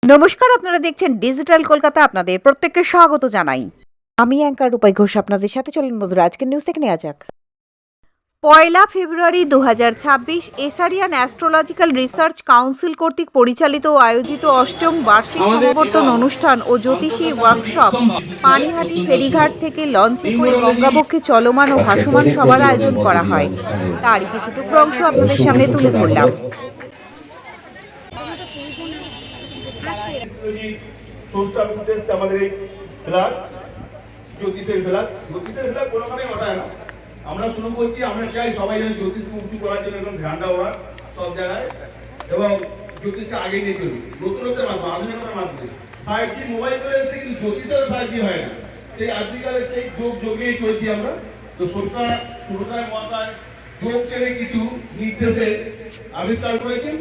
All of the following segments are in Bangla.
নমস্কার, আপনারা দেখছেন ডিজিটাল কলকাতা। আপনাদের প্রত্যেককে স্বাগত জানাই। আমি অ্যাঙ্কার রূপাই ঘোষ। আপনাদের সাথে চলুন বন্ধুরা, আজকের নিউজ থেকে নেওয়া যাক। 1 ফেব্রুয়ারি 2026 এসারিয়ান অ্যাস্ট্রোলজিক্যাল রিসার্চ কাউন্সিল কর্তৃক পরিচালিত ও আয়োজিত অষ্টম বার্ষিক সমাবর্তন অনুষ্ঠান ও জ্যোতিষী ওয়ার্কশপ পানিহাটি ফেরিঘাট থেকে লঞ্চে করে গঙ্গাবক্ষে চলমান ও ভাসমান সভার আয়োজন করা হয়। তারই কিছু টুকরো অংশ আপনাদের সামনে তুলে ধরলাম। আমাদের এই ফ্ল্যাগ জ্যোতিষের ফ্ল্যাগ কোনোখানে ওঠায় না। আমরা শুরু করছি, আমরা চাই সবাই যেন জ্যোতিষ উঁচু করার জন্য একদম ধ্যানটা ওরা সব জায়গায়, এবং জ্যোতিষে আগে নিয়ে চলবে নতুনত্বের মাধ্যমে, আধুনিকতার মাধ্যমে। 5G মোবাইল চলে এসেছে, কিন্তু জ্যোতিষের 5G হয় না। সেই আজকালের সেই যোগ নিয়ে চলছি আমরা। তো শুরুটায় মহাশয় যোগ ছেড়ে কিছু নির্দেশে আবিষ্কার করেছেন,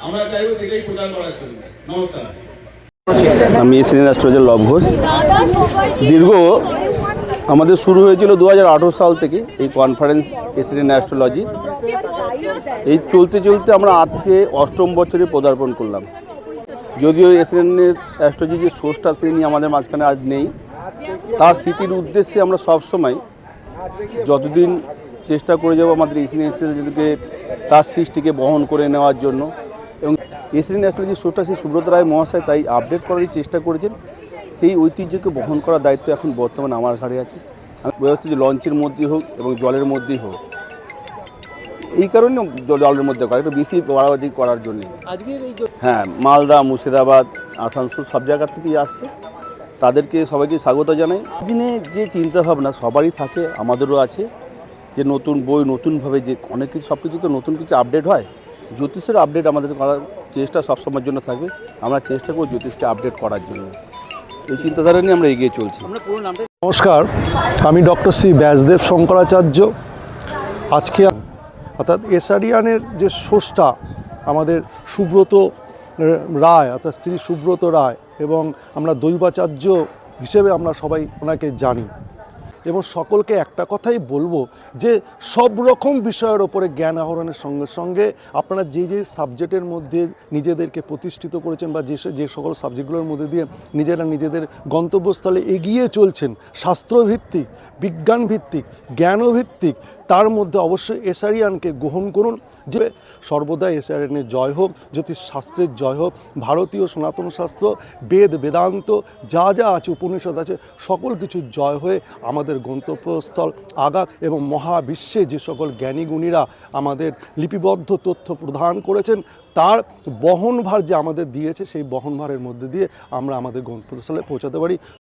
আমরা চাইবো সেটাই প্রচার করার জন্য। নমস্কার। আমি এসিডেন্ট অ্যাস্ট্রোলজার লব ঘোষ। দীর্ঘ আমাদের শুরু হয়েছিল 2018 সাল থেকে এই কনফারেন্স এসিডেন্ট অ্যাস্ট্রোলজি। এই চলতে চলতে আমরা আজকে অষ্টম বছরে পদার্পণ করলাম। যদিও এসিডেন্ট অ্যাস্ট্রোলজি যে সোর্সটা তিনি আমাদের মাঝখানে আজ নেই, তার স্মৃতির উদ্দেশ্যে আমরা সবসময় যতদিন চেষ্টা করে যাব আমাদের এসিডেন্ট অ্যাস্ট্রোলজিকে তার সৃষ্টিকে বহন করে নেওয়ার জন্য। এবং এসিডেন্ট অ্যাস্ট্রোলজি সোর্সটা সেই সুব্রত রায় মহাশয় তাই আপডেট করারই চেষ্টা করেছেন। সেই ঐতিহ্যকে বহন করার দায়িত্ব এখন বর্তমানে আমার ঘাড়ে আছে। আমি বোঝাচ্ছি যে লঞ্চের মধ্যেই হোক এবং জলের মধ্যেই হোক, এই কারণে জলের মধ্যে করা একটু বেশি বাড়াবাড়ি করার জন্য। হ্যাঁ, মালদা, মুর্শিদাবাদ, আসানসোল সব জায়গা থেকেই আসছে। তাদেরকে সবাইকে স্বাগত জানাই। দিনে যে চিন্তাভাবনা সবারই থাকে, আমাদেরও আছে, যে নতুন বই নতুনভাবে যে অনেক কিছু সব কিছু তো নতুন কিছু আপডেট হয়। জ্যোতিষের আপডেট আমাদের করার চেষ্টা সবসময়ের জন্য থাকবে। আমরা চেষ্টা করব জ্যোতিষকে আপডেট করার জন্য। এই চিন্তাধারা নিয়ে আমরা এগিয়ে চলছি। নমস্কার, আমি ডক্টর শ্রী ব্যাসদেব শঙ্করাচার্য। আজকে অর্থাৎ এসারিয়ানের যে স্রষ্টা আমাদের সুব্রত রায়, অর্থাৎ শ্রী সুব্রত রায়, এবং আমরা দৈবাচার্য হিসেবে আমরা সবাই ওনাকে জানি। এবং সকলকে একটা কথাই বলবো যে সব রকম বিষয়ের ওপরে জ্ঞান আহরণের সঙ্গে সঙ্গে আপনারা যে যে সাবজেক্টের মধ্যে নিজেদেরকে প্রতিষ্ঠিত করেছেন বা যে সকল সাবজেক্টগুলোর মধ্যে দিয়ে নিজেরা নিজেদের গন্তব্যস্থলে এগিয়ে চলছেন, শাস্ত্রভিত্তিক, বিজ্ঞানভিত্তিক, জ্ঞানভিত্তিক, তার মধ্যে অবশ্যই এসারিয়ানকে গ্রহণ করুন। যে সর্বদা এসারিয়ানের জয় হোক, জ্যোতিষশাস্ত্রের জয় হোক, ভারতীয় সনাতন শাস্ত্র, বেদ, বেদান্ত যা যা আছে, উপনিষদ আছে, সকল কিছু জয় হয়ে আমাদের গন্তব্যস্থল আগাক। এবং মহাবিশ্বে যে সকল জ্ঞানীগুণীরা আমাদের লিপিবদ্ধ তথ্য প্রদান করেছেন, তার বহনভার যে আমাদের দিয়েছে, সেই বহনভারের মধ্যে দিয়ে আমরা আমাদের গন্তব্যস্থলে পৌঁছাতে পারি।